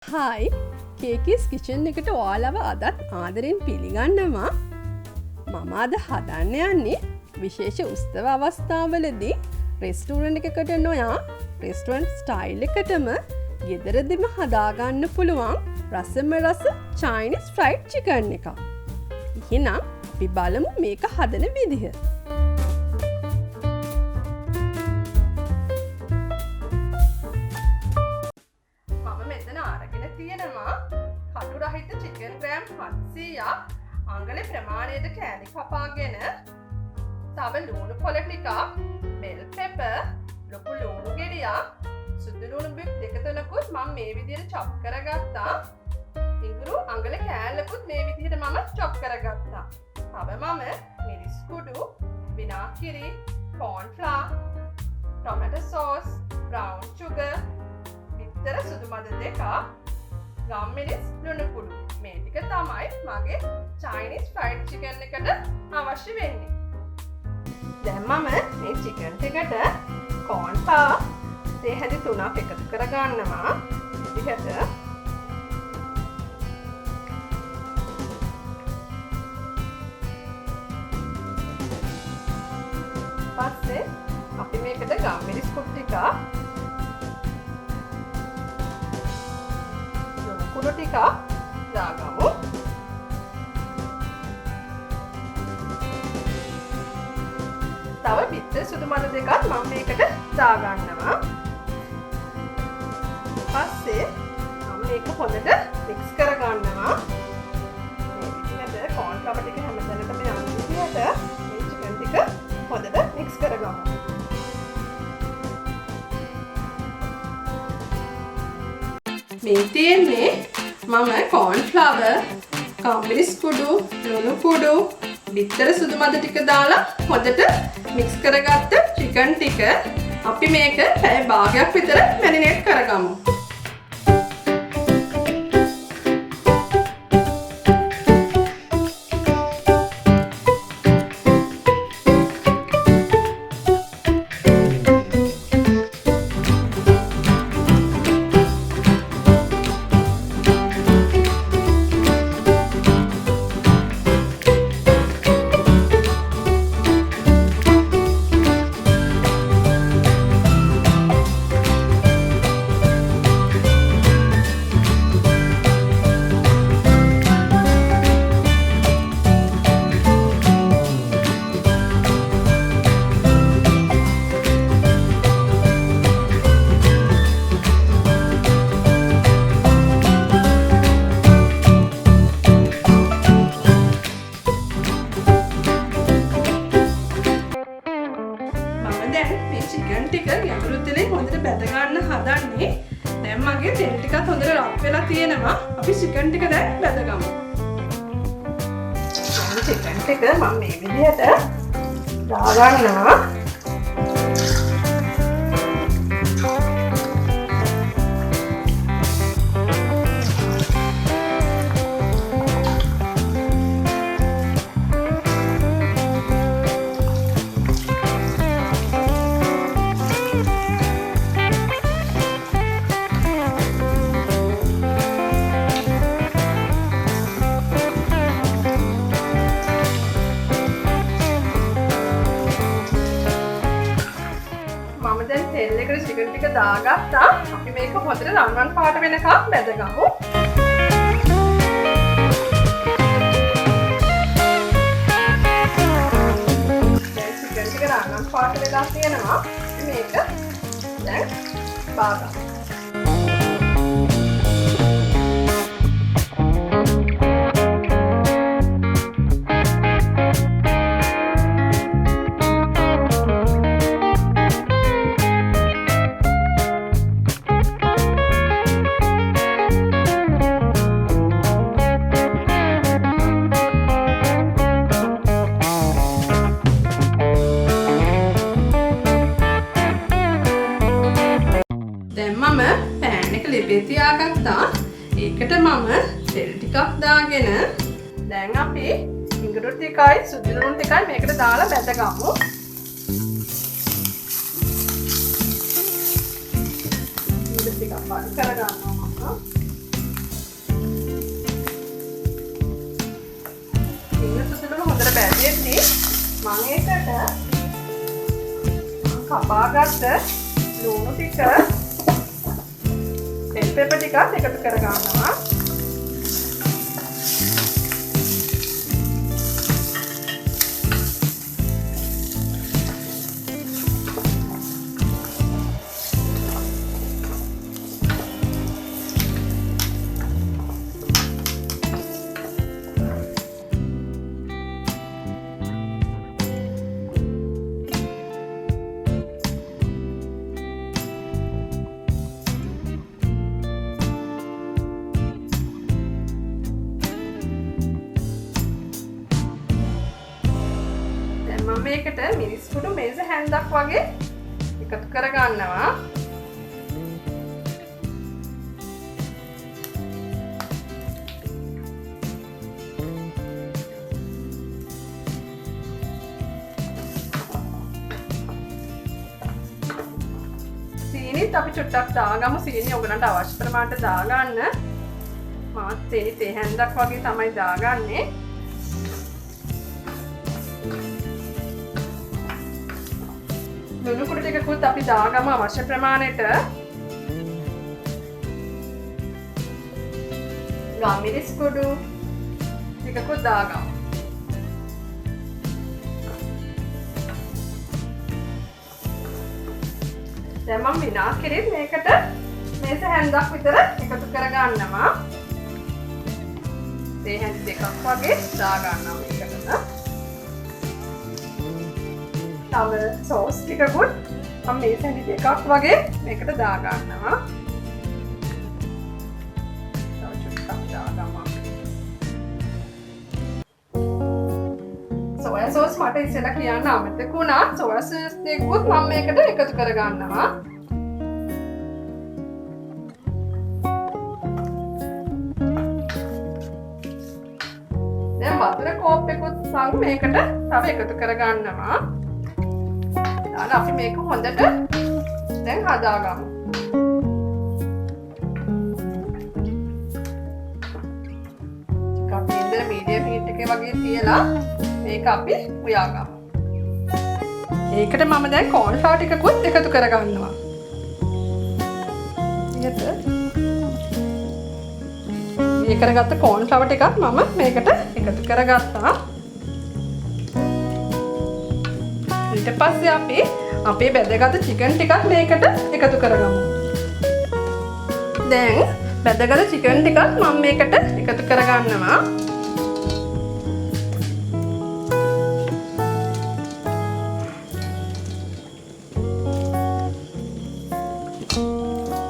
Hi කේකිස් kitchen එකට ඔයාලව අදත් ආදරෙන් පිළිගන්නවා. මම අද හදන්න යන්නේ විශේෂ උත්සව අවස්ථාවලදී රෙස්ටෝරන්ට් එකකට නොයා රෙස්ටෝරන්ට් ස්ටයිල් එකටම ගෙදරදිම හදාගන්න පුළුවන් රසම රස චයිනිස් ෆ්‍රයිඩ් චිකන් එකක්. එහෙනම් අපි බලමු මේක හදන විදිහ. තියෙනවා කටු රහිත චිකන් ග්‍රෑම් 700ක් අඟලේ ප්‍රමාණයට කෑලි කපාගෙන තව ලුණු පොළ ටිකක් බෙල් පෙපර් ලොකු ලුණු ගෙඩියක් සුදු ලුණු බික් දෙක තුනකුත් මම මේ විදිහට චොප් කරගත්තා. ඉඟුරු අඟල කෑල්ලකුත් මේ විදිහට මම චොප් කරගත්තා. තව මම මිරිස් කුඩු විනාගිරි cornflower tomato sauce brown sugar විතර සුදු මද දෙකක් ගම්මිරිස් ලුණු කුඩු මේ ටික තමයි මගේ චයිනිස් ෆ්‍රයිඩ් චිකන් එකට අවශ්‍ය වෙන්නේ. දැන් මම මේ චිකන් එකට corn flour දෙහැදි 3ක් එකතු කරගන්නවා. විදිහට පස්සේ අපි මේකට ගම්මිරිස් කුඩු ටිකක් කුඩු ටිකක් දාගමු. තව බිත්තර සුදු මද දෙකක් මම මේකට දාගන්නවා. පස්සේ මම මේක හොඳට මික්ස් කරගන්නවා. මේ විදිහට corn flour ටික හැමතැනටම යන විදිහට මේ චිකන් ටික හොඳට මික්ස් කරගමු. මේ තියෙන්නේ මම cornflower, ගම්මිරිස් කුඩු, ලුණු කුඩු, බිත්තර සුදු මද ටික දාලා හොඳට මික්ස් කරගත්ත චිකන් ටික අපි මේක පැය භාගයක් විතර මැරිනේට් කරගමු. චිකන් ටික යකුරු තෙලෙන් හොඳට බැද ගන්න හදන්නේ. දැන් මගේ තෙල් ටිකත් හොඳට රත් වෙලා තියෙනවා. අපි චිකන් ටික දැන් බැදගමු. චිකන් ටික මම මේ විදිහට දාගන්නවා. තෙල් එකට චිකන් ටික දාගත්තා. අපි මේක හොඳට රන්වන් පාට වෙනකම් බැදගමු. දැන් චිකන් ටික රන්වන් පාට වෙලා තියෙනවා. මේක දැන් බාගමු. පෑන් එක ලිපේ තියාගත්තා. ඒකට මම තෙල් ටිකක් දාගෙන දැන් අපි ඉඟුරු ටිකයි සුදු ලුණු ටිකයි මේකට දාලා බැදගමු. ඉඟුරු ටිකක් වල් කරගන්නවා. අපි මම ඒකට කපාගත්ත ලුණු ටික තෙල් පෙප ටිකක් එකතු කර ගන්නවා. මේකට මිරිස් කුඩු මේස හැන්දක් වගේ එකතු කර ගන්නවා. සීනිත් අපි චුට්ටක් දාගමු. සීනි ඔයගලන්ට අවශ්‍ය ප්‍රමාණයට දාගන්න. මාත් සීනි තේ හැන්දක් වගේ තමයි දාගන්නේ. ලුණු කුඩු ටිකකුත් අපි දාගමු අවශ්‍ය ප්‍රමාණයට. ගම්මිරිස් කුඩු ටිකකුත් දාගමු. දැන් මම විනාකිරිත් මේකට මේස හැන්දක් විතර එකතු කර ගන්නවා. තේ හැන්ද දෙකක් වගේ දා ගන්නවා මේකට. තව සෝස් ටිකකුත් මම මේ සැනි දෙකක් වගේ මේකට දා ගන්නවා. තව චුට්ටක් දාගමු. සෝයා සෝස් මට ඉස්සෙල්ලා කියන්න අමතක වුණා. සෝයා සෝස් ටිකකුත් මම මේකට එකතු කර ගන්නවා. දැන් වතුර කෝප් එකකුත් මම මේකට තව එකතු කර ගන්නවා. අපි මේක හොඳට දැන් හදාගමු. ටිකක් ඉඳලා මීඩියම් හීට් එකේ වගේ තියලා මේක අපි උයාගමු. ඒකට මම දැන් cornflower ටිකකුත් එකතු කර ගන්නවා. මේ කරගත්ත cornflower ටිකක් මම මේකට එකතු කරගත්තා. ඊට පස්සේ අපි අපේ බැදගත් චිකන් ටිකක් මේකට එකතු කරගමු. දැන් බැදගත් චිකන් ටිකක් මම මේකට එකතු කරගන්නවා.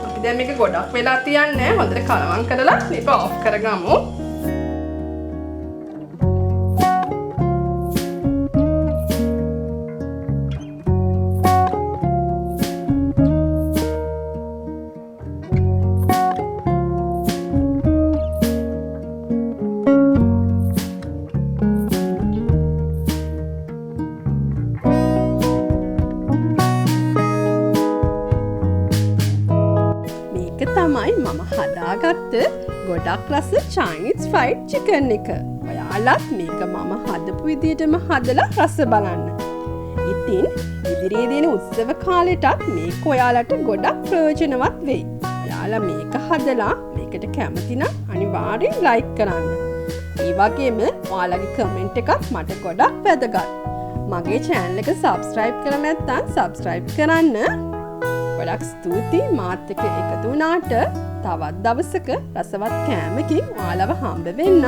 අපි දැන් මේක ගොඩක් වෙලා තියන්නේ හොඳට කලවම් කරලා මේක ඔෆ් කරගමු. තමයි මම හදාගත්ත ගොඩක් රස Chinese fried chicken එක. ඔයාලත් මේක මම හදපු විදිහටම හදලා රස බලන්න. ඉතින් ඉදිරියේ දෙන උත්සව කාලෙටත් මේක ඔයාලට ගොඩක් ප්‍රයෝජනවත් වෙයි. ඔයාලා මේක හදලා මේකට කැමති නම් අනිවාර්යෙන් like කරන්න. ඒ වගේම ඔයාලගේ කමෙන්ට් එකත් මට ගොඩක් වැදගත්. මගේ channel එක subscribe කරලා නැත්නම් subscribe කරන්න. ගොඩක් ස්තුතියි මාත් එක්ක එකතු වුණාට. තවත් දවසක රසවත් කෑමකින් ඔයාලව හම්බ වෙන්න.